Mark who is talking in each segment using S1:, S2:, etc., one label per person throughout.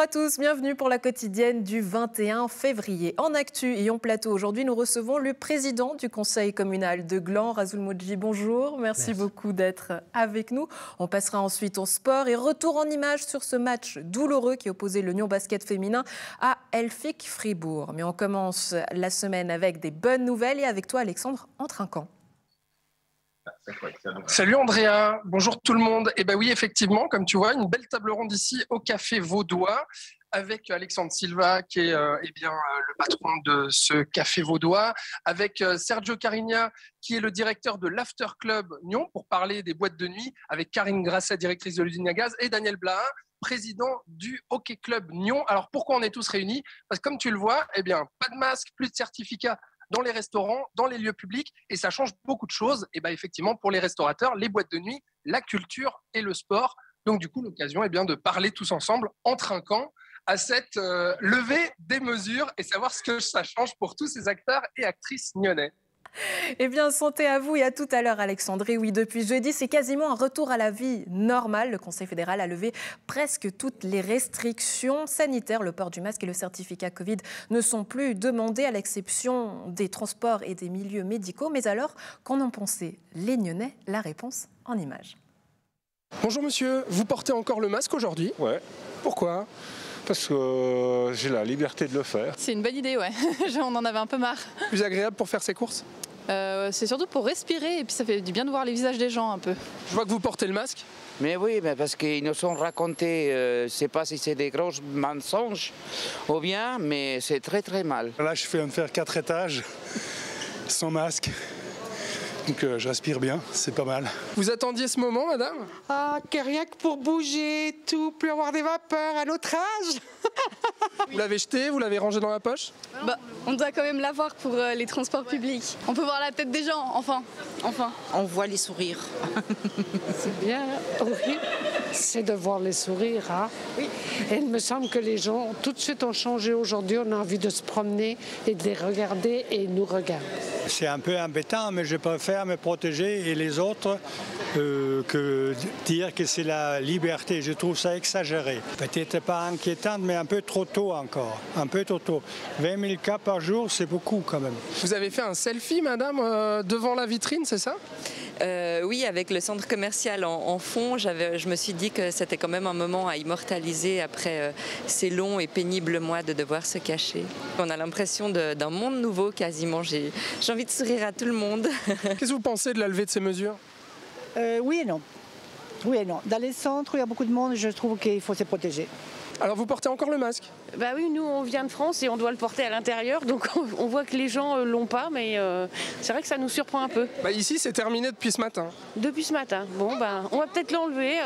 S1: à tous, bienvenue pour la quotidienne du 21 février. En actu et en plateau, aujourd'hui, nous recevons le président du conseil communal de Gland, Rasoul Moudji. Bonjour, merci beaucoup d'être avec nous. On passera ensuite au sport et retour en images sur ce match douloureux qui opposait le Nyon Basket féminin à Elphick Fribourg. Mais on commence la semaine avec des bonnes nouvelles et avec toi, Alexandre Entrinquant.
S2: Salut Andrea, bonjour tout le monde. Et ben oui, effectivement, comme tu vois, une belle table ronde ici au Café Vaudois avec Alexandre Silva qui est le patron de ce Café Vaudois, avec Sergio Carigna qui est le directeur de l'After Club Nyon pour parler des boîtes de nuit, avec Karine Grasset, directrice de l'usine à gaz, et Daniel Blain, président du Hockey Club Nyon. Alors pourquoi on est tous réunis? Parce que comme tu le vois, eh bien, pas de masque, plus de certificats dans les restaurants, dans les lieux publics, et ça change beaucoup de choses. Et bien effectivement, pour les restaurateurs, les boîtes de nuit, la culture et le sport. Donc du coup, l'occasion est bien de parler tous ensemble, en trinquant, à cette levée des mesures et savoir ce que ça change pour tous ces acteurs et actrices nyonnais.
S1: Eh bien, santé à vous et à tout à l'heure, Alexandre. Et oui, depuis jeudi, c'est quasiment un retour à la vie normale. Le Conseil fédéral a levé presque toutes les restrictions sanitaires. Le port du masque et le certificat Covid ne sont plus demandés à l'exception des transports et des milieux médicaux. Mais alors, qu'en ont pensé les Nyonnais? La réponse en images.
S2: Bonjour monsieur, vous portez encore le masque aujourd'hui?
S3: Ouais.
S2: Pourquoi?
S3: Parce que j'ai la liberté de le faire.
S4: C'est une bonne idée, ouais. On en avait un peu marre.
S2: Plus agréable pour faire ses courses?
S4: C'est surtout pour respirer et puis ça fait du bien de voir les visages des gens un peu.
S2: Je vois que vous portez le masque.
S5: Mais oui, mais parce qu'ils nous ont raconté, je ne sais pas si c'est des gros mensonges ou bien, mais c'est très très mal.
S6: Là, je viens de faire 4 étages sans masque. Donc je respire bien, c'est pas mal.
S2: Vous attendiez ce moment, madame?
S7: Ah, que rien que pour bouger, tout, plus avoir des vapeurs à notre âge.
S2: Vous l'avez jeté, vous l'avez rangé dans la poche?
S4: On doit quand même l'avoir pour les transports publics. On peut voir la tête des gens, enfin.
S8: On voit les sourires.
S7: C'est bien, oui, c'est de voir les sourires. Hein. Oui. Et il me semble que les gens, tout de suite, ont changé aujourd'hui. On a envie de se promener et de les regarder et ils nous regardent.
S9: C'est un peu embêtant, mais je préfère me protéger et les autres que dire que c'est la liberté. Je trouve ça exagéré. Peut-être pas inquiétant, mais un peu trop tôt encore. Un peu trop tôt. 20 000 cas par jour, c'est beaucoup quand même.
S2: Vous avez fait un selfie, madame, devant la vitrine, c'est ça?
S10: Oui, avec le centre commercial en fond, je me suis dit que c'était quand même un moment à immortaliser après ces longs et pénibles mois de devoir se cacher. On a l'impression d'un monde nouveau quasiment. J'ai envie de sourire à tout le monde.
S2: Qu'est-ce que vous pensez de la levée de ces mesures?
S11: Oui et non. Oui et non. Dans les centres où il y a beaucoup de monde, je trouve qu'il faut se protéger.
S2: Alors vous portez encore le masque?
S4: Bah oui, nous on vient de France et on doit le porter à l'intérieur, donc on voit que les gens l'ont pas, mais c'est vrai que ça nous surprend un peu.
S2: Bah ici c'est terminé depuis ce matin.
S4: Depuis ce matin. Bon, on va peut-être l'enlever,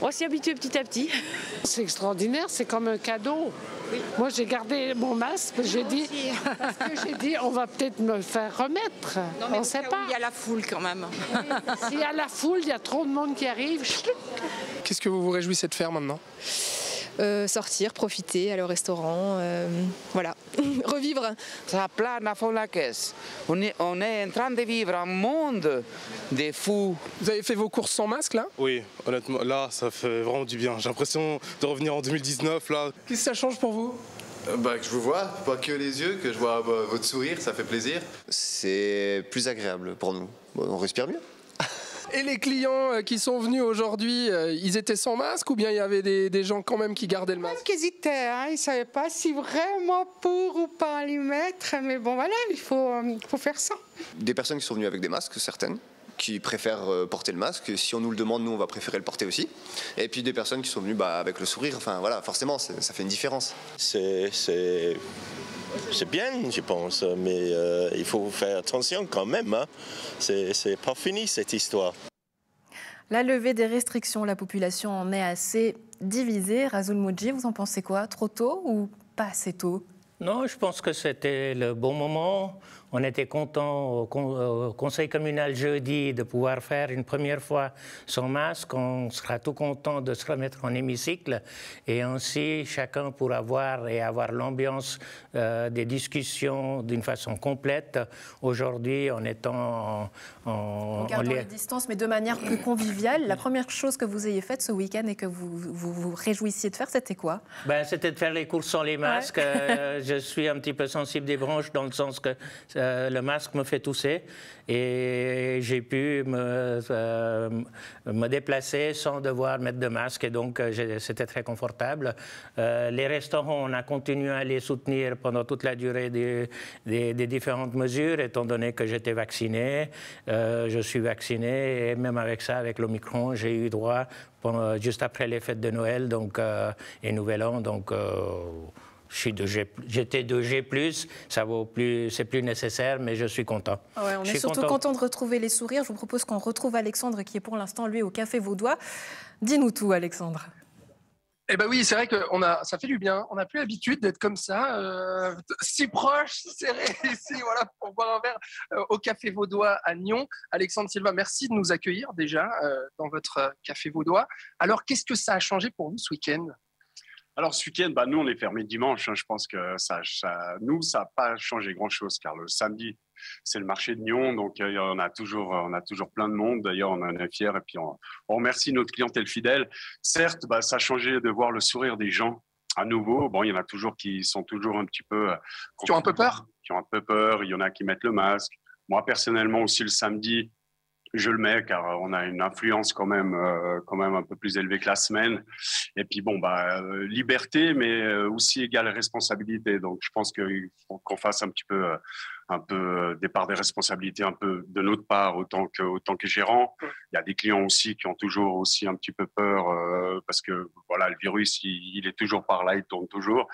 S4: on va s'y habituer petit à petit.
S7: C'est extraordinaire, c'est comme un cadeau. Oui. Moi j'ai gardé mon masque, j'ai dit on va peut-être me le faire remettre.
S8: Non, mais
S7: on sait pas.
S8: Il y a la foule quand même.
S7: Oui. S'il y a la foule, il y a trop de monde qui arrive.
S2: Qu'est-ce que vous vous réjouissez de faire maintenant?
S4: Sortir, profiter, aller au restaurant, voilà, revivre.
S5: Ça plane à fond la caisse. On est en train de vivre un monde de fous.
S2: Vous avez fait vos courses sans masque là?
S3: Oui, honnêtement, là, ça fait vraiment du bien. J'ai l'impression de revenir en 2019 là.
S2: Qu'est-ce que ça change pour vous?
S12: Que je vous vois, pas que les yeux, que je vois votre sourire, ça fait plaisir. C'est plus agréable pour nous. On respire mieux.
S2: Et les clients qui sont venus aujourd'hui, ils étaient sans masque ou bien il y avait des gens quand même qui gardaient le masque?
S7: Ils hésitaient, hein, ils ne savaient pas si vraiment pour ou pas lui mettre, mais bon voilà, il faut faire ça.
S12: Des personnes qui sont venues avec des masques, certaines, qui préfèrent porter le masque. Si on nous le demande, nous on va préférer le porter aussi. Et puis des personnes qui sont venues avec le sourire, enfin voilà, forcément ça fait une différence.
S13: C'est bien, je pense, mais il faut faire attention quand même. Hein. C'est pas fini cette histoire.
S1: La levée des restrictions, la population en est assez divisée. Rasoul Moudji, vous en pensez quoi? Trop tôt ou pas assez tôt?
S14: Non, je pense que c'était le bon moment. On était content au conseil communal jeudi de pouvoir faire une première fois sans masque. On sera tout content de se remettre en hémicycle et ainsi chacun pourra voir et avoir l'ambiance des discussions d'une façon complète. Aujourd'hui, en étant
S1: en gardant les distances, mais de manière plus conviviale. La première chose que vous ayez faite ce week-end et que vous réjouissiez de faire, c'était quoi?
S14: C'était de faire les courses sans les masques. Ouais. Je suis un petit peu sensible des bronches dans le sens que le masque me fait tousser et j'ai pu me déplacer sans devoir mettre de masque et donc c'était très confortable. Les restaurants, on a continué à les soutenir pendant toute la durée des différentes mesures étant donné que j'étais vacciné. Je suis vacciné et même avec ça, avec l'Omicron, j'ai eu droit juste après les fêtes de Noël et Nouvel An. Donc, j'étais de G+, c'est plus nécessaire, mais je suis content.
S1: Ouais, on est surtout content de retrouver les sourires. Je vous propose qu'on retrouve Alexandre qui est pour l'instant, lui, au Café Vaudois. Dis-nous tout, Alexandre.
S2: Eh ben oui, c'est vrai que ça fait du bien. On n'a plus l'habitude d'être comme ça, si proche, si serré, ici, voilà, pour boire un verre au Café Vaudois à Nyon. Alexandre Silva, merci de nous accueillir déjà dans votre Café Vaudois. Alors, qu'est-ce que ça a changé pour vous ce week-end?
S15: Alors, ce week-end, nous, on est fermé dimanche. Je pense que ça n'a pas changé grand-chose, car le samedi, c'est le marché de Nyon, donc on a toujours plein de monde. D'ailleurs, on en est fiers et puis on remercie notre clientèle fidèle. Certes, ça a changé de voir le sourire des gens à nouveau. Bon, il y en a toujours qui sont toujours un petit peu...
S2: qui ont un peu peur.
S15: Qui ont un peu peur. Il y en a qui mettent le masque. Moi, personnellement, aussi le samedi, je le mets car on a une influence quand même un peu plus élevée que la semaine. Et puis liberté, mais aussi égale responsabilité. Donc je pense qu'il faut qu'on fasse un peu départ des responsabilités un peu de notre part autant que gérant. Il y a des clients aussi qui ont toujours aussi un petit peu peur parce que voilà, le virus il est toujours par là, il tourne toujours.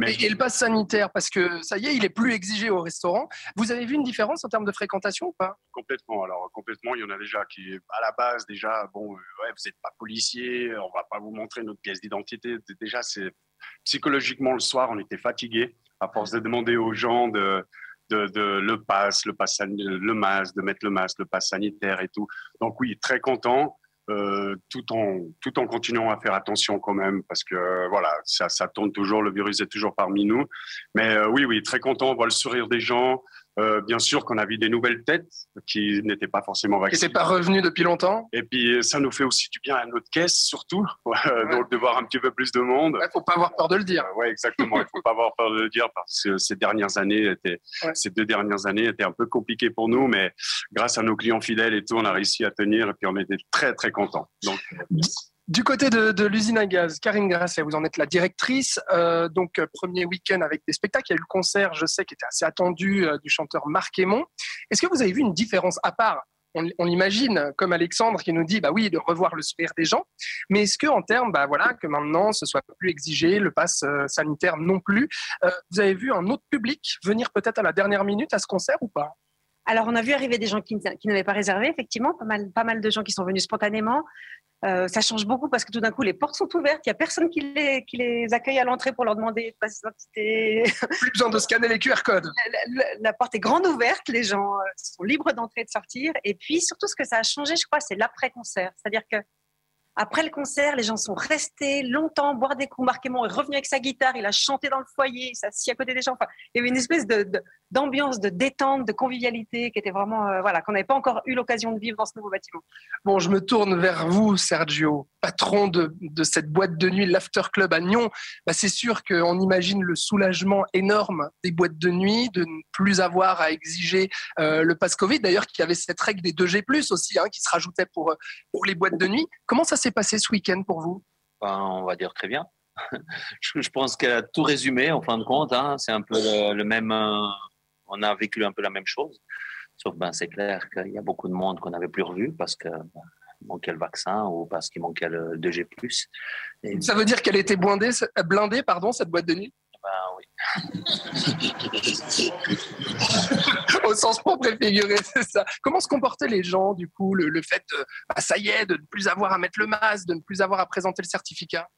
S2: Et le pass sanitaire, parce que ça y est, il est plus exigé au restaurant. Vous avez vu une différence en termes de fréquentation ou pas?
S15: Complètement. Alors complètement, il y en a déjà qui à la base déjà vous n'êtes pas policier, on va pas vous montrer notre pièce d'identité. Déjà c'est psychologiquement le soir, on était fatigué à force de demander aux gens le masque, de mettre le masque, le pass sanitaire et tout. Donc oui, très content, tout en continuant à faire attention quand même, parce que voilà, ça tourne toujours, le virus est toujours parmi nous. Mais oui, très content, on voit le sourire des gens. Bien sûr qu'on a vu des nouvelles têtes qui n'étaient pas forcément vaccinées.
S2: Qui n'étaient pas revenues depuis longtemps.
S15: Et puis ça nous fait aussi du bien à notre caisse surtout, donc de voir un petit peu plus de monde.
S2: Il ne faut pas avoir peur de le dire.
S15: Oui, exactement, il ne faut pas avoir peur de le dire parce que ces 2 dernières années étaient un peu compliquées pour nous, mais grâce à nos clients fidèles et tout, on a réussi à tenir et puis on était très très contents. Donc,
S2: du côté de l'usine à gaz, Karine Grasset, vous en êtes la directrice. Donc, premier week-end avec des spectacles. Il y a eu le concert, je sais, qui était assez attendu, du chanteur Marc Aymon. Est-ce que vous avez vu une différence à part? On l'imagine, comme Alexandre qui nous dit, oui, de revoir le sourire des gens. Mais est-ce qu'en termes, que maintenant, ce soit plus exigé, le pass sanitaire non plus, vous avez vu un autre public venir peut-être à la dernière minute à ce concert ou pas?
S16: Alors, on a vu arriver des gens qui n'avaient pas réservé, effectivement, pas mal de gens qui sont venus spontanément. Ça change beaucoup parce que tout d'un coup, les portes sont ouvertes, il n'y a personne qui les accueille à l'entrée pour leur demander de passer d'identité.
S2: Plus besoin de scanner les QR codes.
S16: La porte est grande ouverte, les gens sont libres d'entrer et de sortir. Et puis, surtout, ce que ça a changé, je crois, c'est l'après-concert. C'est-à-dire que après le concert, les gens sont restés longtemps, boire des coups. Marc Aymon est revenu avec sa guitare, il a chanté dans le foyer, il s'est assis à côté des gens. Enfin, il y avait une espèce d'ambiance, de détente, de convivialité qui était vraiment, qu'on n'avait pas encore eu l'occasion de vivre dans ce nouveau bâtiment.
S2: Bon, je me tourne vers vous, Sergio, patron de cette boîte de nuit, l'After Club à Nyon. C'est sûr qu'on imagine le soulagement énorme des boîtes de nuit, de ne plus avoir à exiger le pass Covid. D'ailleurs, qu'il y avait cette règle des 2G+, aussi, qui se rajoutait pour les boîtes de nuit. Comment ça s'est passé ce week-end pour vous?
S17: On va dire très bien. Je pense qu'elle a tout résumé en fin de compte. C'est un peu le même. On a vécu un peu la même chose. Sauf c'est clair qu'il y a beaucoup de monde qu'on n'avait plus revu parce qu'il manquait le vaccin ou parce qu'il manquait le 2G+. Et...
S2: Ça veut dire qu'elle était blindée, cette boîte de nuit?
S17: Oui.
S2: Au sens propre et figuré, c'est ça. Comment se comportaient les gens, du coup, le fait, ça y est, de ne plus avoir à mettre le masque, de ne plus avoir à présenter le certificat?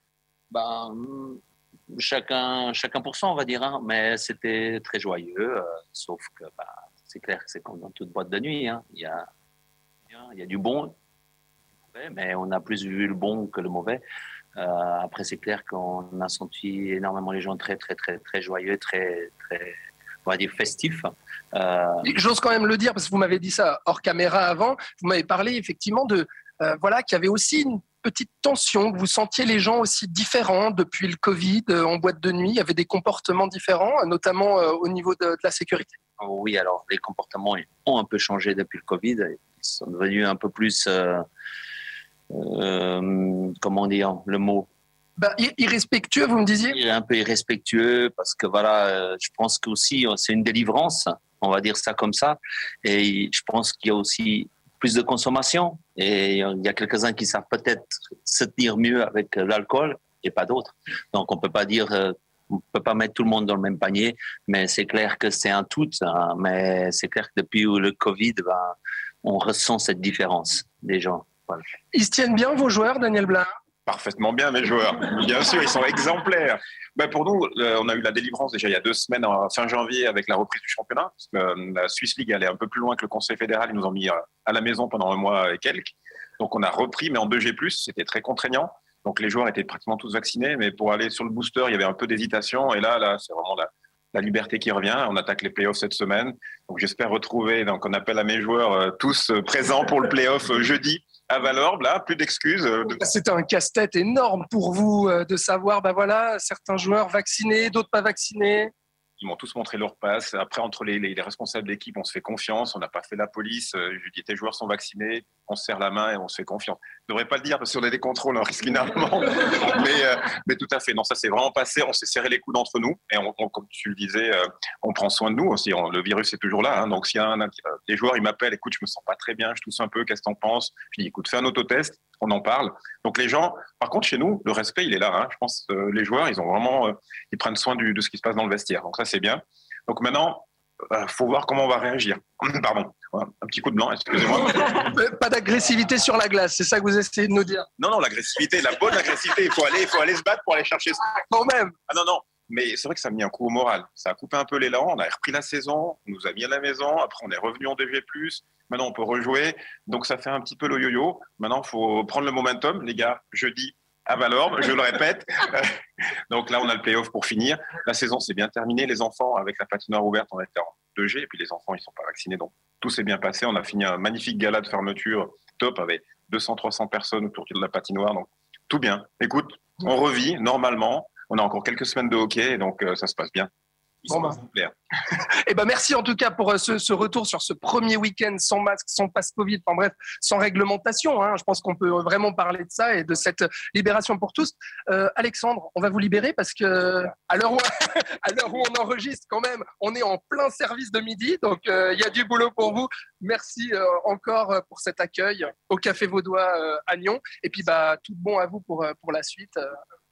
S17: Chacun pour soi, on va dire, mais c'était très joyeux, sauf que c'est clair que c'est comme dans toute boîte de nuit. Hein. Il y a du bon, mais on a plus vu le bon que le mauvais. Après, c'est clair qu'on a senti énormément les gens très joyeux, très, on va dire, festifs.
S2: J'ose quand même le dire, parce que vous m'avez dit ça hors caméra avant, vous m'avez parlé effectivement de voilà, qu'il y avait aussi une petite tension, que vous sentiez les gens aussi différents depuis le Covid en boîte de nuit, il y avait des comportements différents, notamment au niveau de la sécurité.
S17: Oui, alors les comportements ont un peu changé depuis le Covid, ils sont devenus un peu plus, comment dire le mot,
S2: irrespectueux, vous me disiez?
S17: Un peu irrespectueux, parce que voilà, je pense qu'aussi c'est une délivrance, on va dire ça comme ça, et je pense qu'il y a aussi plus de consommation, et il y a quelques-uns qui savent peut-être se tenir mieux avec l'alcool et pas d'autres. Donc on peut pas dire, on peut pas mettre tout le monde dans le même panier, mais c'est clair que c'est un tout. Hein, mais c'est clair que depuis le Covid, on ressent cette différence des gens. Voilà.
S2: Ils se tiennent bien, vos joueurs, Daniel Blain?
S18: Parfaitement bien, mes joueurs. Bien sûr, ils sont exemplaires. Pour nous, on a eu la délivrance déjà il y a 2 semaines, fin janvier, avec la reprise du championnat. La Swiss League allait un peu plus loin que le Conseil fédéral. Ils nous ont mis à la maison pendant 1 mois et quelques. Donc, on a repris, mais en 2G+. C'était très contraignant. Donc, les joueurs étaient pratiquement tous vaccinés. Mais pour aller sur le booster, il y avait un peu d'hésitation. Et là c'est vraiment la liberté qui revient. On attaque les playoffs cette semaine. Donc, j'espère retrouver, donc on appelle à mes joueurs tous présents pour le playoff jeudi. À Valorbe, là, plus d'excuses.
S2: C'était un casse-tête énorme pour vous de savoir, voilà, certains joueurs vaccinés, d'autres pas vaccinés.
S18: Ils m'ont tous montré leur passe. Après, entre les responsables d'équipe, on se fait confiance. On n'a pas fait la police. Je dis, tes joueurs sont vaccinés. On se serre la main et on se fait confiance. Je ne devrais pas le dire parce qu'on a des contrôles, on risque énormément. mais tout à fait. Non, ça s'est vraiment passé. On s'est serré les coudes entre nous. Et comme tu le disais, on prend soin de nous aussi. Le virus est toujours là. Hein. Donc, s'il y a des joueurs, ils m'appellent. Écoute, je me sens pas très bien. Je tousse un peu. Qu'est-ce que tu en penses? Je dis, écoute, fais un autotest. On en parle. Donc, les gens, par contre, chez nous, le respect, il est là. Hein. Je pense que les joueurs, ils ont vraiment, ils prennent soin de ce qui se passe dans le vestiaire. Donc, ça, c'est bien. Donc, maintenant, faut voir comment on va réagir. Pardon, un petit coup de blanc, excusez-moi.
S2: Pas d'agressivité sur la glace, c'est ça que vous essayez de nous dire?
S18: Non, l'agressivité, la bonne agressivité, il faut aller se battre pour aller chercher ça.
S2: Quand même.
S18: Ah non, mais c'est vrai que ça a mis un coup au moral. Ça a coupé un peu l'élan, on a repris la saison, on nous a mis à la maison, après on est revenu en 2G+, maintenant on peut rejouer, donc ça fait un petit peu le yo-yo. Maintenant, il faut prendre le momentum, les gars, jeudi à Valorbe, je le répète. Donc là, on a le play-off pour finir. La saison s'est bien terminée. Les enfants, avec la patinoire ouverte, on était en 2G. Et puis les enfants, ils ne sont pas vaccinés. Donc tout s'est bien passé. On a fini un magnifique gala de fermeture top avec 200-300 personnes autour de la patinoire. Donc tout bien. Écoute, on revit normalement. On a encore quelques semaines de hockey. Donc ça se passe bien.
S2: Merci en tout cas pour ce retour sur ce premier week-end sans masque, sans passe Covid, enfin bref, sans réglementation. Hein. Je pense qu'on peut vraiment parler de ça et de cette libération pour tous. Alexandre, on va vous libérer parce que à l'heure où on enregistre quand même, on est en plein service de midi, donc il y a du boulot pour vous. Merci encore pour cet accueil au Café Vaudois à Nyon. Et puis tout bon à vous pour la suite.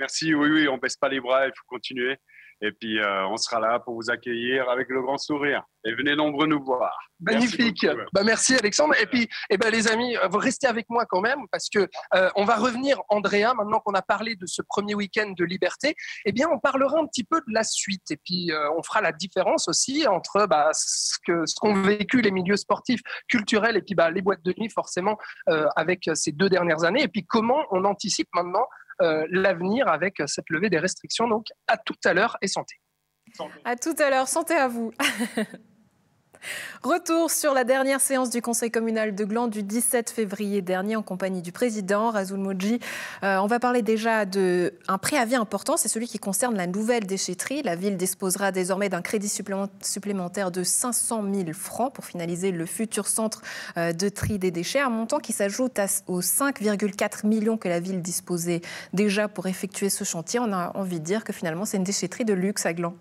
S15: Merci, oui, on baisse pas les bras, il faut continuer. Et puis, on sera là pour vous accueillir avec le grand sourire. Et venez nombreux nous voir.
S2: Magnifique. Merci Alexandre. Et puis, les amis, vous restez avec moi quand même parce que on va revenir, Andrea, maintenant qu'on a parlé de ce premier week-end de liberté, on parlera un petit peu de la suite. Et puis, on fera la différence aussi entre ce qu'ont vécu les milieux sportifs, culturels et puis les boîtes de nuit, forcément, avec ces 2 dernières années. Et puis, comment on anticipe maintenant l'avenir avec cette levée des restrictions. Donc, à tout à l'heure et santé.
S1: À tout à l'heure, santé à vous. Retour sur la dernière séance du Conseil communal de Gland du 17 février dernier en compagnie du président Razul Modji. On va parler déjà d'un préavis important, c'est celui qui concerne la nouvelle déchetterie. La ville disposera désormais d'un crédit supplémentaire de 500 000 francs pour finaliser le futur centre de tri des déchets, un montant qui s'ajoute aux 5,4 millions que la ville disposait déjà pour effectuer ce chantier. On a envie de dire que finalement c'est une déchetterie de luxe à Gland.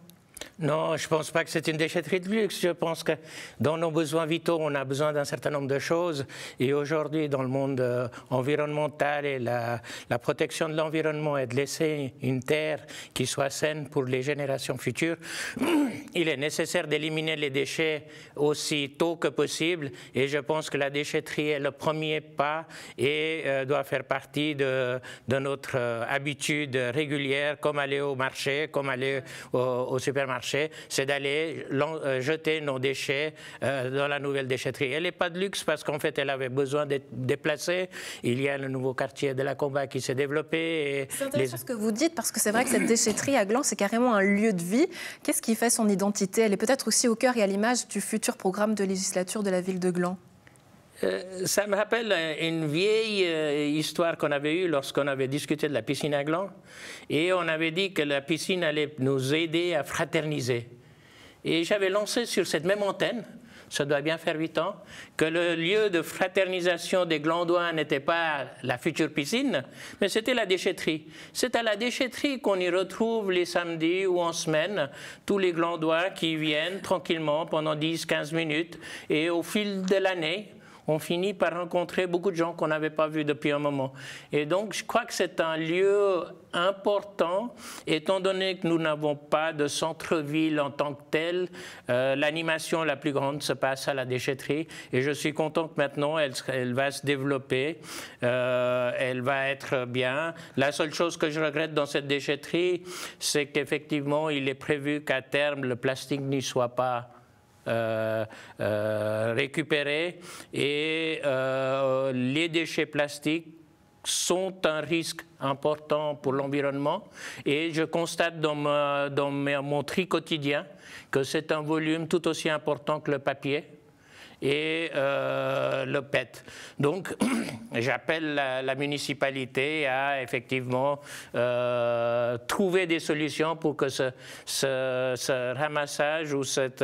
S14: Non, je ne pense pas que c'est une déchetterie de luxe. Je pense que dans nos besoins vitaux, on a besoin d'un certain nombre de choses. Et aujourd'hui, dans le monde environnemental et la protection de l'environnement et de laisser une terre qui soit saine pour les générations futures, il est nécessaire d'éliminer les déchets aussi tôt que possible. Et je pense que la déchetterie est le premier pas et doit faire partie de notre habitude régulière, comme aller au marché, comme aller au supermarché. supermarché, c'est d'aller jeter nos déchets dans la nouvelle déchetterie. Elle n'est pas de luxe parce qu'en fait, elle avait besoin d'être déplacée. Il y a le nouveau quartier de la Combat qui s'est développé.
S1: C'est intéressant ce que vous dites parce que c'est vrai que cette déchetterie à Gland, c'est carrément un lieu de vie. Qu'est-ce qui fait son identité? Elle est peut-être aussi au cœur et à l'image du futur programme de législature de la ville de Gland.
S14: Ça me rappelle une vieille histoire qu'on avait eue lorsqu'on avait discuté de la piscine à Gland. Et on avait dit que la piscine allait nous aider à fraterniser. Et j'avais lancé sur cette même antenne, ça doit bien faire 8 ans, que le lieu de fraternisation des Glandois n'était pas la future piscine, mais c'était la déchetterie. C'est à la déchetterie qu'on y retrouve les samedis ou en semaine tous les Glandois qui viennent tranquillement pendant 10-15 minutes. Et au fil de l'année, on finit par rencontrer beaucoup de gens qu'on n'avait pas vus depuis un moment. Et donc, je crois que c'est un lieu important, étant donné que nous n'avons pas de centre-ville en tant que tel. L'animation la plus grande se passe à la déchetterie. Et je suis content que maintenant, elle va se développer. Elle va être bien. La seule chose que je regrette dans cette déchetterie, c'est qu'effectivement, il est prévu qu'à terme, le plastique n'y soit pas récupérés et les déchets plastiques sont un risque important pour l'environnement et je constate dans mon tri quotidien que c'est un volume tout aussi important que le papier et le PET. Donc, j'appelle la municipalité à effectivement trouver des solutions pour que ce ramassage ou cette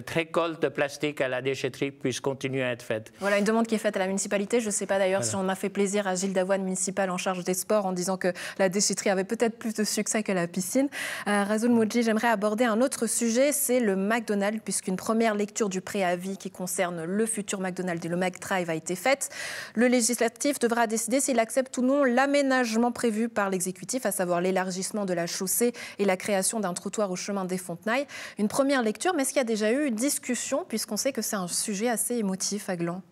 S14: récolte de plastique à la déchetterie puisse continuer à être faite.
S1: Voilà une demande qui est faite à la municipalité. Je ne sais pas d'ailleurs si on a fait plaisir à Gilles Davoine, municipal en charge des sports, en disant que la déchetterie avait peut-être plus de succès que la piscine. Rasoul Moodji, j'aimerais aborder un autre sujet, c'est le McDonald's, puisqu'une première lecture du préavis qui concerne le futur McDonald's et le McDrive a été faite. Le législatif devra décider s'il accepte ou non l'aménagement prévu par l'exécutif, à savoir l'élargissement de la chaussée et la création d'un trottoir au chemin des Fontenailles. Une première lecture, mais est-ce qu'il y a déjà eu discussion, puisqu'on sait que c'est un sujet assez émotif à Gland?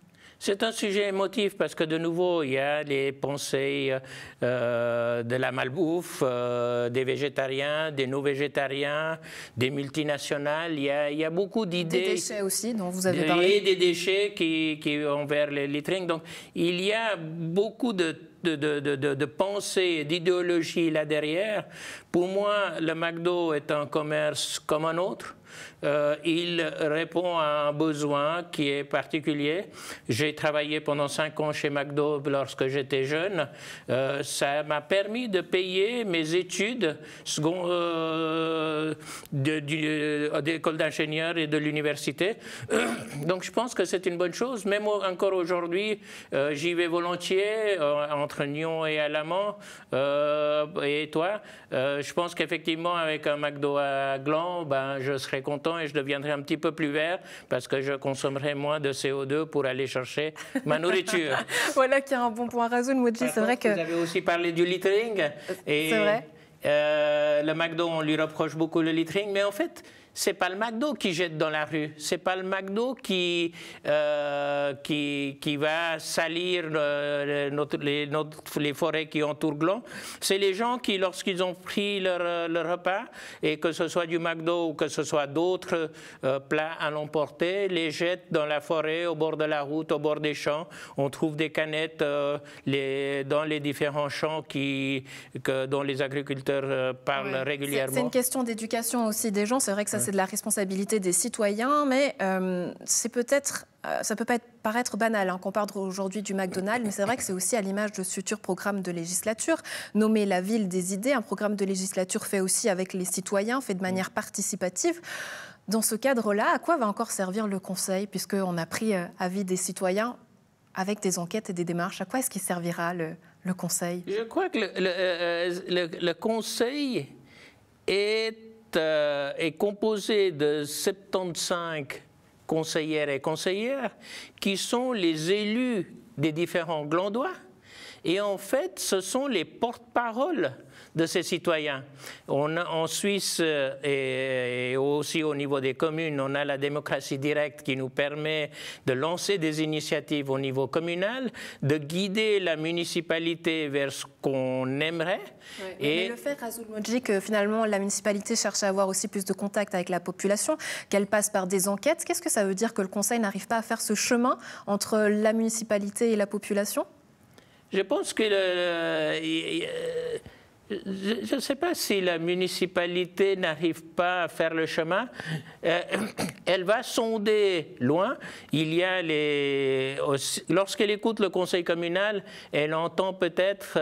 S14: C'est un sujet émotif parce que de nouveau, il y a les pensées de la malbouffe, des végétariens, des non-végétariens, des multinationales. Il y a beaucoup d'idées.
S1: Des déchets aussi, dont vous avez parlé.
S14: Et des déchets qui envers les littering. Donc, il y a beaucoup de pensées et d'idéologie là derrière. Pour moi, le McDo est un commerce comme un autre. Il répond à un besoin qui est particulier. J'ai travaillé pendant 5 ans chez McDo lorsque j'étais jeune. Ça m'a permis de payer mes études d'école d'ingénieur et de l'université. Donc je pense que c'est une bonne chose. Même encore aujourd'hui, j'y vais volontiers entre Nyon et Alamand. Et toi, je pense qu'effectivement, avec un McDo à Gland, je serai content et je deviendrai un petit peu plus vert parce que je consommerai moins de CO2 pour aller chercher ma nourriture.
S1: Voilà qui est un bon point. Rasoul Moodji, c'est vrai que...
S14: Vous avez aussi parlé du littering.
S1: C'est vrai.
S14: Le McDo, on lui reproche beaucoup le littering, mais en fait, c'est pas le McDo qui jette dans la rue, c'est pas le McDo qui va salir les forêts qui entourent Gland. C'est les gens qui, lorsqu'ils ont pris leur repas, et que ce soit du McDo ou que ce soit d'autres plats à l'emporter, les jettent dans la forêt, au bord de la route, au bord des champs. On trouve des canettes dans les différents champs dont les agriculteurs parlent régulièrement.
S1: C'est une question d'éducation aussi des gens. C'est vrai que ça, c'est de la responsabilité des citoyens, mais c'est peut-être, ça peut paraître banal qu'on parle aujourd'hui du McDonald's, mais c'est vrai que c'est aussi à l'image de ce futur programme de législature, nommé la ville des idées, un programme de législature fait aussi avec les citoyens, fait de manière participative. Dans ce cadre-là, à quoi va encore servir le Conseil, puisqu'on a pris avis des citoyens avec des enquêtes et des démarches? À quoi est-ce qu'il servira le Conseil?
S14: Je crois que le Conseil est composé de 75 conseillères et conseillères qui sont les élus des différents Glandois Et en fait, ce sont les porte-paroles de ces citoyens. En Suisse et aussi au niveau des communes, on a la démocratie directe qui nous permet de lancer des initiatives au niveau communal, de guider la municipalité vers ce qu'on aimerait.
S1: Ouais, mais le fait, Rasoul Modji, que finalement la municipalité cherche à avoir aussi plus de contact avec la population, qu'elle passe par des enquêtes, qu'est-ce que ça veut dire que le Conseil n'arrive pas à faire ce chemin entre la municipalité et la population?
S14: Je pense que je ne sais pas si la municipalité n'arrive pas à faire le chemin. Elle va sonder loin. Il y a lorsqu'elle écoute le conseil communal, elle entend peut-être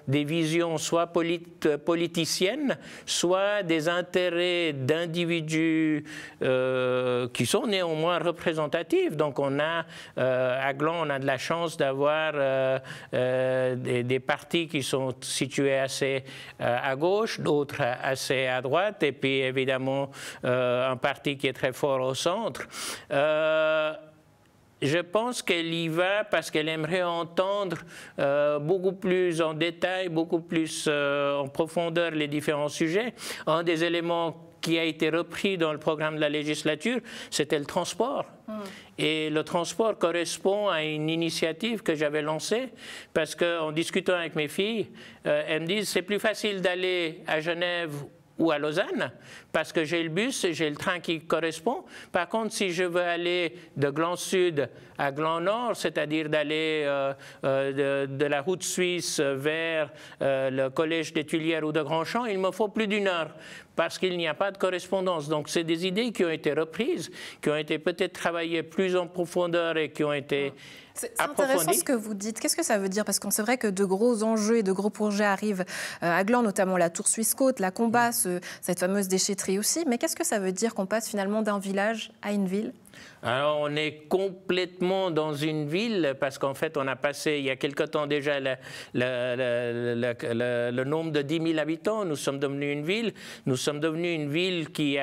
S14: des visions soit politiciennes, soit des intérêts d'individus qui sont néanmoins représentatifs. Donc on a, à Gland, on a de la chance d'avoir des partis qui sont situés assez à gauche, d'autres assez à droite, et puis évidemment un parti qui est très fort au centre. Je pense qu'elle y va parce qu'elle aimerait entendre beaucoup plus en détail, beaucoup plus en profondeur les différents sujets. Un des éléments qui a été repris dans le programme de la législature, c'était le transport. Et le transport correspond à une initiative que j'avais lancée parce qu'en discutant avec mes filles, elles me disent c'est plus facile d'aller à Genève ou à Lausanne, parce que j'ai le bus, j'ai le train qui correspond. Par contre, si je veux aller de Gland Sud à Gland Nord, c'est-à-dire d'aller de la route suisse vers le collège des Tuilières ou de Grandchamp, il me faut plus d'1 heure, parce qu'il n'y a pas de correspondance. Donc, c'est des idées qui ont été reprises, qui ont été peut-être travaillées plus en profondeur et qui ont été
S1: C'est intéressant ce que vous dites. Qu'est-ce que ça veut dire? Parce qu'on c'est vrai que de gros enjeux et de gros projets arrivent à Gland, notamment la Tour Suisse Côte, la Combat, cette fameuse déchetterie aussi. Mais qu'est-ce que ça veut dire qu'on passe finalement d'un village à une ville?
S14: Alors, on est complètement dans une ville parce qu'en fait, on a passé il y a quelque temps déjà le nombre de 10 000 habitants. Nous sommes devenus une ville. Nous sommes devenus une ville qui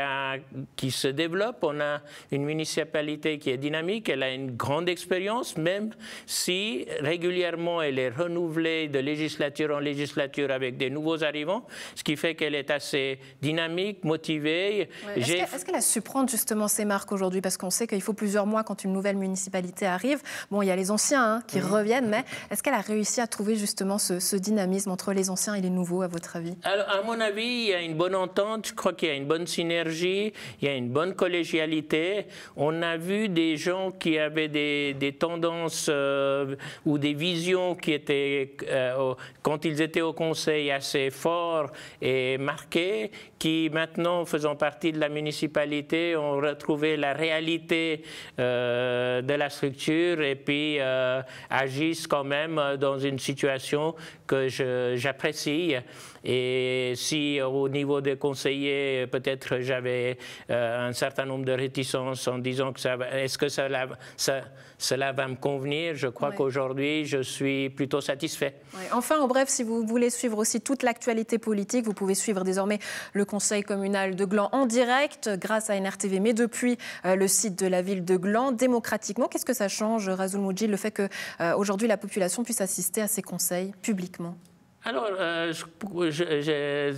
S14: se développe. On a une municipalité qui est dynamique. Elle a une grande expérience, même si régulièrement elle est renouvelée de législature en législature avec des nouveaux arrivants, ce qui fait qu'elle est assez dynamique, motivée.
S1: Ouais. Est-ce qu'elle a su prendre justement ses marques aujourd'hui? Parce qu'on sait qu'il faut plusieurs mois quand une nouvelle municipalité arrive. Bon, il y a les anciens qui reviennent, mais est-ce qu'elle a réussi à trouver justement ce dynamisme entre les anciens et les nouveaux, à votre avis?
S14: Alors, à mon avis, il y a une bonne entente, je crois qu'il y a une bonne synergie, il y a une bonne collégialité. On a vu des gens qui avaient des tendances ou des visions qui étaient, quand ils étaient au conseil, assez forts et marqués, qui maintenant, faisant partie de la municipalité, ont retrouvé la réalité de la structure et puis agissent quand même dans une situation que j'apprécie. Et si au niveau des conseillers, peut-être j'avais un certain nombre de réticences en disant que est-ce que cela va me convenir, je crois qu'aujourd'hui, je suis plutôt satisfait.
S1: Ouais. Enfin, en bref, si vous voulez suivre aussi toute l'actualité politique, vous pouvez suivre désormais le conseil communal de Gland en direct grâce à NRTV, mais depuis le site de la ville de Gland, démocratiquement. Qu'est-ce que ça change, Rasoul Modji, le fait qu'aujourd'hui la population puisse assister à ces conseils publiquement?
S14: Alors, j'ai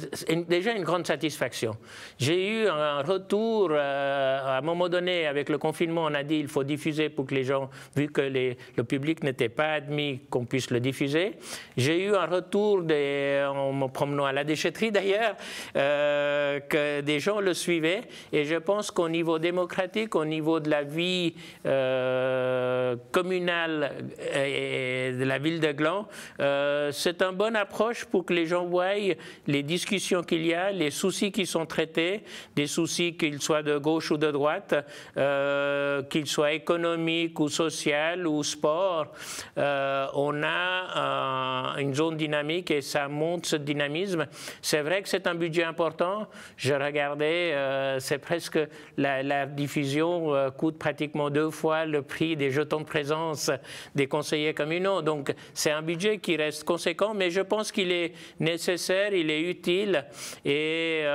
S14: déjà une grande satisfaction. J'ai eu un retour, à un moment donné, avec le confinement, on a dit qu'il faut diffuser pour que les gens, vu que le public n'était pas admis, qu'on puisse le diffuser. J'ai eu un retour, en me promenant à la déchetterie d'ailleurs, que des gens le suivaient. Et je pense qu'au niveau démocratique, au niveau de la vie communale et de la ville de Gland, c'est un bon approche pour que les gens voient les discussions qu'il y a, les soucis qui sont traités, des soucis qu'ils soient de gauche ou de droite, qu'ils soient économiques ou sociaux ou sport. On a une zone dynamique et ça montre ce dynamisme. C'est vrai que c'est un budget important. Je regardais, c'est presque la diffusion coûte pratiquement 2 fois le prix des jetons de présence des conseillers communaux. Donc c'est un budget qui reste conséquent, mais je pense qu'il est nécessaire, il est utile et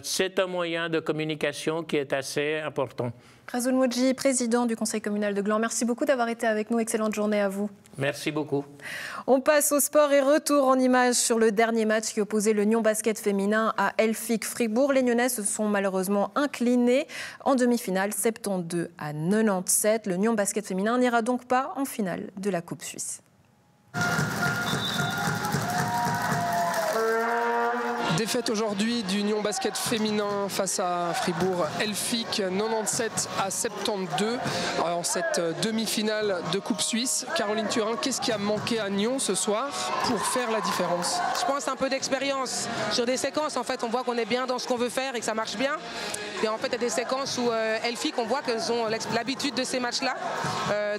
S14: c'est un moyen de communication qui est assez important.
S1: Rasoul Moodji, président du conseil communal de Gland, merci beaucoup d'avoir été avec nous. Excellente journée à vous.
S14: Merci beaucoup.
S1: On passe au sport et retour en images sur le dernier match qui opposait le Nyon Basket féminin à Elfic Fribourg. Les Nyonnais se sont malheureusement inclinés en demi-finale 72 à 97. Le Nyon Basket féminin n'ira donc pas en finale de la Coupe suisse.
S2: Défaite aujourd'hui du Nyon Basket féminin face à Fribourg Elfic, 97 à 72 en cette demi-finale de Coupe Suisse. Caroline Turin, qu'est-ce qui a manqué à Nyon ce soir pour faire la différence?
S19: Je pense un peu d'expérience sur des séquences. En fait, on voit qu'on est bien dans ce qu'on veut faire et que ça marche bien. Et en fait, il y a des séquences où Elfic, on voit qu'elles ont l'habitude de ces matchs-là,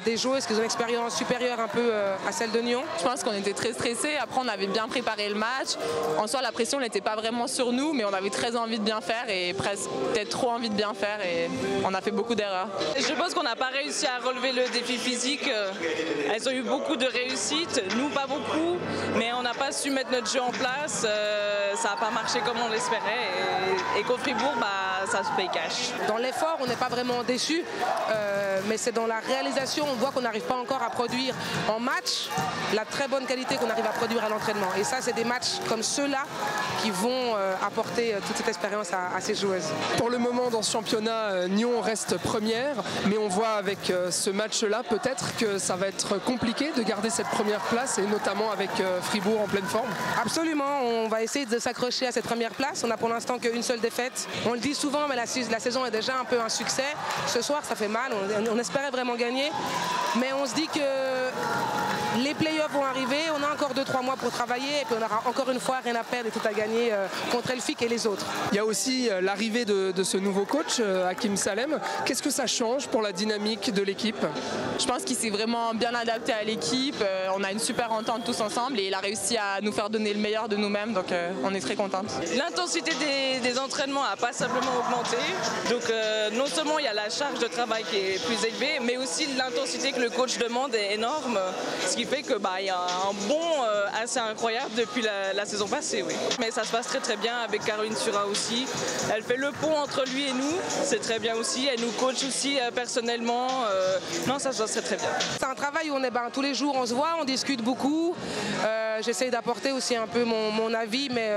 S19: des joueuses qui ont une expérience supérieure un peu à celle de Nyon.
S20: Je pense qu'on était très stressés. Après, on avait bien préparé le match. En soi, la pression n'était pas vraiment sur nous, mais on avait très envie de bien faire et presque peut-être trop envie de bien faire et on a fait beaucoup d'erreurs.
S21: Je pense qu'on n'a pas réussi à relever le défi physique. Elles ont eu beaucoup de réussites, nous pas beaucoup, mais on n'a pas su mettre notre jeu en place. Ça n'a pas marché comme on l'espérait et contre Fribourg, ça se paye cash.
S19: Dans l'effort, on n'est pas vraiment déçus, mais c'est dans la réalisation, on voit qu'on n'arrive pas encore à produire en match la très bonne qualité qu'on arrive à produire à l'entraînement. Et ça, c'est des matchs comme ceux-là qui vont apporter toute cette expérience à ces joueuses.
S2: Pour le moment, dans ce championnat, Nyon reste première, mais on voit avec ce match-là peut-être que ça va être compliqué de garder cette première place, et notamment avec Fribourg en pleine forme.
S19: Absolument, on va essayer de s'accrocher à cette première place. On n'a pour l'instant qu'une seule défaite. On le dit souvent, mais la saison est déjà un peu un succès. Ce soir, ça fait mal, on espérait vraiment gagner, mais on se dit que les playoffs vont arriver, on a encore 2-3 mois pour travailler et puis on aura encore une fois rien à perdre et tout à gagner contre Elfic et les autres.
S2: Il y a aussi l'arrivée de ce nouveau coach, Hakim Salem. Qu'est-ce que ça change pour la dynamique de l'équipe?
S20: Je pense qu'il s'est vraiment bien adapté à l'équipe. On a une super entente tous ensemble et il a réussi à nous faire donner le meilleur de nous-mêmes, donc on est très contente.
S21: L'intensité des entraînements n'a pas simplement augmenté, donc non seulement il y a la charge de travail qui est plus élevée, mais aussi l'intensité que le coach demande est énorme, ce qui fait que il y a un bond assez incroyable depuis la saison passée, oui. Mais ça se passe très très bien avec Caroline Turin aussi. Elle fait le pont entre lui et nous, c'est très bien aussi. Elle nous coach aussi personnellement. Non, ça se passe très très bien.
S19: C'est un travail où on est tous les jours, on se voit, on discute beaucoup. J'essaye d'apporter aussi un peu mon avis, mais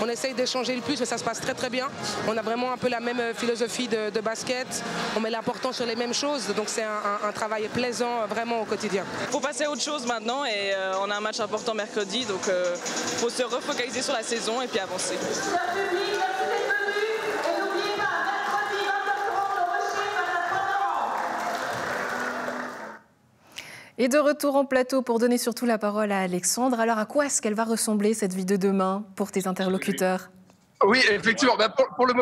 S19: on essaye d'échanger le plus, mais ça se passe très très bien. On a vraiment un peu la même philosophie de basket. On met l'important sur les mêmes choses, donc c'est un travail plaisant vraiment au quotidien.
S21: Il faut passer à autre chose maintenant et on a un match important mercredi, donc il faut se refocaliser sur la saison et puis avancer.
S1: Et de retour en plateau pour donner surtout la parole à Alexandre. Alors à quoi est-ce qu'elle va ressembler cette vie de demain pour tes interlocuteurs?
S2: Oui, effectivement. Pour le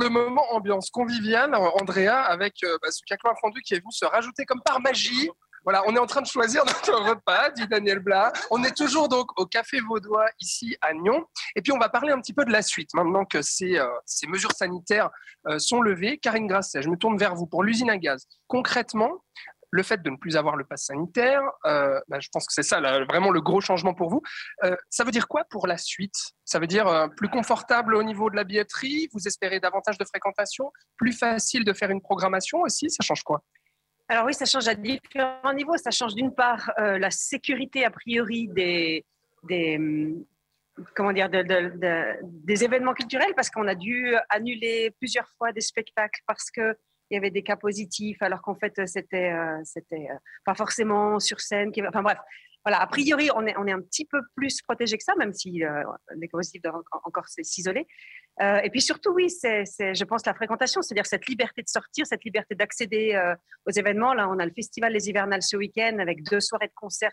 S2: moment, ambiance conviviale, Andrea, avec ce caclin fondu qui est venu se rajouter comme par magie. Voilà, on est en train de choisir notre repas, dit Daniel Blas. On est toujours donc au Café Vaudois, ici à Nyon. Et puis, on va parler un petit peu de la suite, maintenant que ces mesures sanitaires sont levées. Karine Grasset, je me tourne vers vous pour l'usine à gaz. Concrètement, le fait de ne plus avoir le pass sanitaire, je pense que c'est ça vraiment le gros changement pour vous. Ça veut dire quoi pour la suite? Ça veut dire plus confortable au niveau de la billetterie? Vous espérez davantage de fréquentation? Plus facile de faire une programmation aussi? Ça change quoi?
S16: Alors oui, ça change à différents niveaux. Ça change d'une part la sécurité a priori des événements culturels, parce qu'on a dû annuler plusieurs fois des spectacles parce que il y avait des cas positifs, alors qu'en fait, c'était pas forcément sur scène. Enfin bref, voilà, a priori, on est un petit peu plus protégé que ça, même si les cas positifs doivent encore s'isoler. Et puis surtout, oui, c'est, je pense, la fréquentation, c'est-à-dire cette liberté de sortir, cette liberté d'accéder aux événements. Là, on a le Festival des Hivernales ce week-end avec 2 soirées de concerts,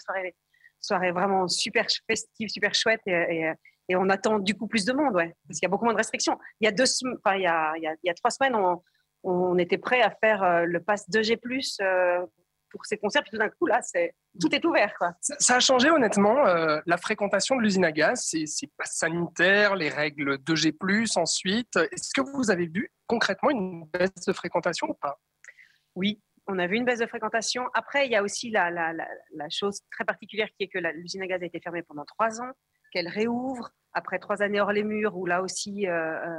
S16: soirées vraiment super festives, super chouettes. Et on attend du coup plus de monde, ouais, parce qu'il y a beaucoup moins de restrictions. Il y a 3 semaines, on était prêt à faire le pass 2G+, pour ces concerts, puis tout d'un coup, là, tout est ouvert, quoi.
S2: Ça a changé, honnêtement, la fréquentation de l'usine à gaz, ces passes sanitaires, les règles 2G+, ensuite. Est-ce que vous avez vu concrètement une baisse de fréquentation ou pas?
S16: Oui, on a vu une baisse de fréquentation. Après, il y a aussi la chose très particulière qui est que l'usine à gaz a été fermée pendant 3 ans. qu'elle réouvre après 3 années hors les murs, où là aussi,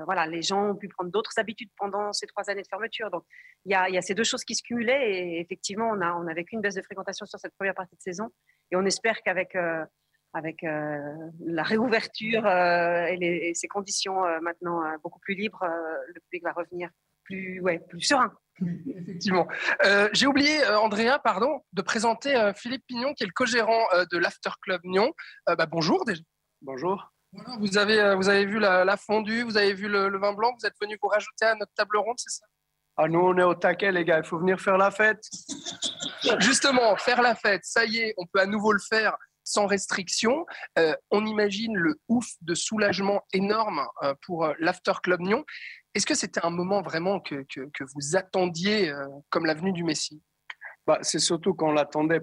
S16: voilà, les gens ont pu prendre d'autres habitudes pendant ces 3 années de fermeture. Donc, il y a ces deux choses qui se cumulaient et effectivement, on a vécu une baisse de fréquentation sur cette première partie de saison et on espère qu'avec la réouverture et ces conditions maintenant beaucoup plus libres, le public va revenir plus serein.
S2: Effectivement. J'ai oublié, Andrea, pardon, de présenter Philippe Pignon, qui est le co-gérant de l'After Club Nyon. Bonjour déjà.
S6: Bonjour.
S2: Voilà, vous avez vu la fondue, vous avez vu le vin blanc, vous êtes venu vous rajouter à notre table ronde, c'est ça?
S6: Ah, nous, on est au taquet, les gars, il faut venir faire la fête.
S2: Justement, faire la fête, ça y est, on peut à nouveau le faire sans restriction. On imagine le ouf de soulagement énorme pour l'After Club Nyon. Est-ce que c'était un moment vraiment que vous attendiez comme la venue du Messie?
S6: C'est surtout qu'on l'attendait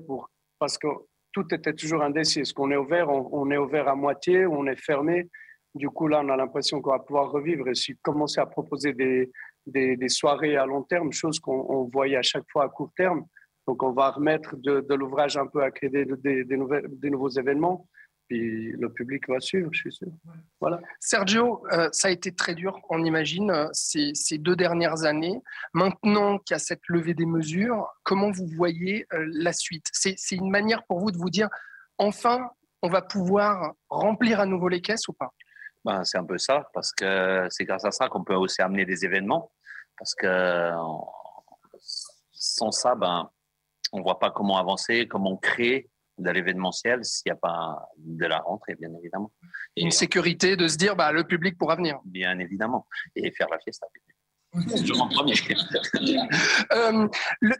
S6: parce que tout était toujours indécis. Est-ce qu'on est ouvert? On est ouvert à moitié, on est fermé. Du coup, là, on a l'impression qu'on va pouvoir revivre et commencer à proposer des soirées à long terme, chose qu'on voyait à chaque fois à court terme. Donc, on va remettre de l'ouvrage un peu à créer des nouveaux événements. Puis le public va suivre, je suis sûr. Voilà.
S2: Sergio, ça a été très dur, on imagine, ces 2 dernières années. Maintenant qu'il y a cette levée des mesures, comment vous voyez la suite? C'est une manière pour vous de vous dire, enfin, on va pouvoir remplir à nouveau les caisses ou pas?
S17: C'est un peu ça, parce que c'est grâce à ça qu'on peut aussi amener des événements. Parce que sans ça, on ne voit pas comment avancer, comment créer de l'événementiel s'il n'y a pas de la rentrée, bien évidemment. Et
S2: une sécurité de se dire, le public pourra venir.
S17: Bien évidemment. Et faire la fiesta. Toujours en premier.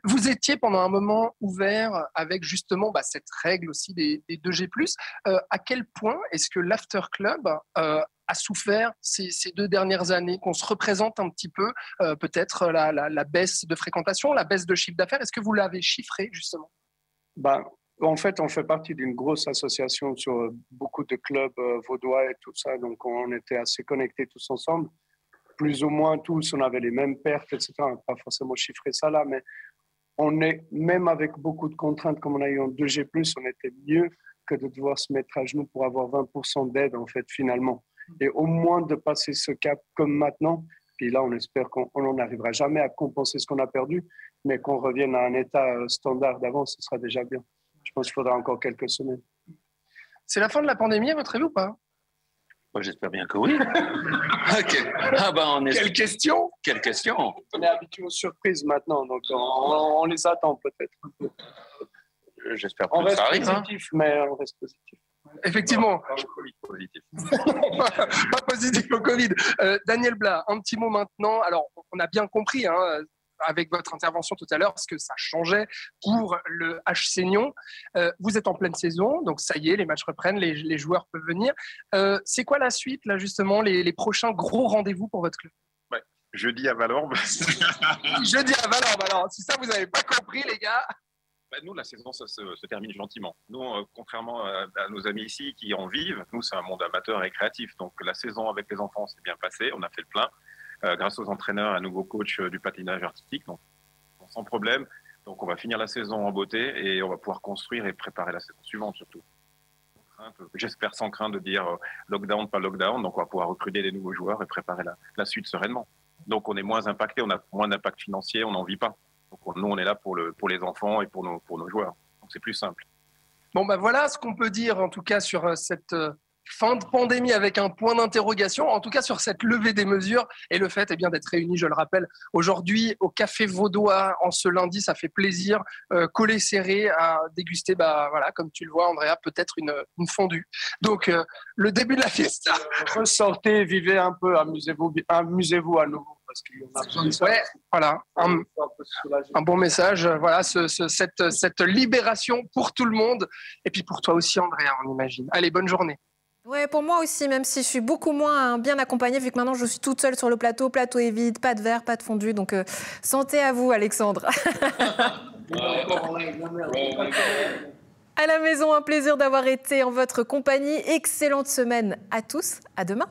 S2: Vous étiez pendant un moment ouvert avec justement cette règle aussi des 2G+. À quel point est-ce que l'After Club a souffert ces 2 dernières années, qu'on se représente un petit peu peut-être la baisse de fréquentation, la baisse de chiffre d'affaires? Est-ce que vous l'avez chiffré justement?
S6: En fait, on fait partie d'une grosse association sur beaucoup de clubs vaudois et tout ça. Donc, on était assez connectés tous ensemble. Plus ou moins tous, on avait les mêmes pertes, etc. On n'a pas forcément chiffré ça là, mais on est, même avec beaucoup de contraintes comme on a eu en 2G+, on était mieux que de devoir se mettre à genoux pour avoir 20% d'aide, en fait, finalement. Et au moins de passer ce cap comme maintenant. Puis là, on espère qu'on n'en arrivera jamais à compenser ce qu'on a perdu, mais qu'on revienne à un état standard d'avant, ce sera déjà bien. Je pense qu'il faudra encore quelques semaines.
S2: C'est la fin de la pandémie, à votre avis, ou pas?
S17: J'espère bien que oui.
S2: Quelle question?
S17: Quelle question?
S6: On est habitué aux surprises maintenant, donc on les attend peut-être.
S17: J'espère que ça arrive.
S6: Positif, mais on reste positif.
S2: Effectivement.
S18: Pas positif.
S2: Pas positif au Covid. Daniel Blas, un petit mot maintenant. Alors, on a bien compris, avec votre intervention tout à l'heure, ce que ça changeait pour le HC Nyon. Vous êtes en pleine saison, donc ça y est, les matchs reprennent, les joueurs peuvent venir. C'est quoi la suite, là, justement, les prochains gros rendez-vous pour votre club?
S18: Jeudi à Valorbe.
S2: Jeudi à Valorbe, alors, si ça, vous n'avez pas compris, les gars.
S18: Nous, la saison, ça se termine gentiment. Nous, contrairement à nos amis ici qui en vivent, nous, c'est un monde amateur et créatif. Donc, la saison avec les enfants s'est bien passée. On a fait le plein. Grâce aux entraîneurs, un nouveau coach du patinage artistique, donc sans problème. Donc on va finir la saison en beauté et on va pouvoir construire et préparer la saison suivante surtout. J'espère sans crainte de dire lockdown, pas lockdown, donc on va pouvoir recruter des nouveaux joueurs et préparer la suite sereinement. Donc on est moins impacté, on a moins d'impact financier, on n'en vit pas. Donc nous on est là pour les enfants et pour nos joueurs. Donc c'est plus simple.
S2: Bon voilà ce qu'on peut dire en tout cas sur cette fin de pandémie avec un point d'interrogation, en tout cas sur cette levée des mesures et le fait d'être réunis, je le rappelle, aujourd'hui au Café Vaudois en ce lundi, ça fait plaisir, collé serré à déguster, comme tu le vois Andrea, peut-être une fondue. Donc le début de la fiesta.
S6: Ressortez, vivez un peu, amusez-vous à nouveau. Parce qu'il y en a besoin de ça.
S2: Ouais, voilà, un bon message, voilà, cette libération pour tout le monde et puis pour toi aussi Andrea, on imagine. Allez, bonne journée.
S1: Ouais, pour moi aussi, même si je suis beaucoup moins bien accompagnée, vu que maintenant je suis toute seule sur le plateau est vide, pas de verre, pas de fondue, donc santé à vous Alexandre. À la maison, un plaisir d'avoir été en votre compagnie, excellente semaine à tous, à demain.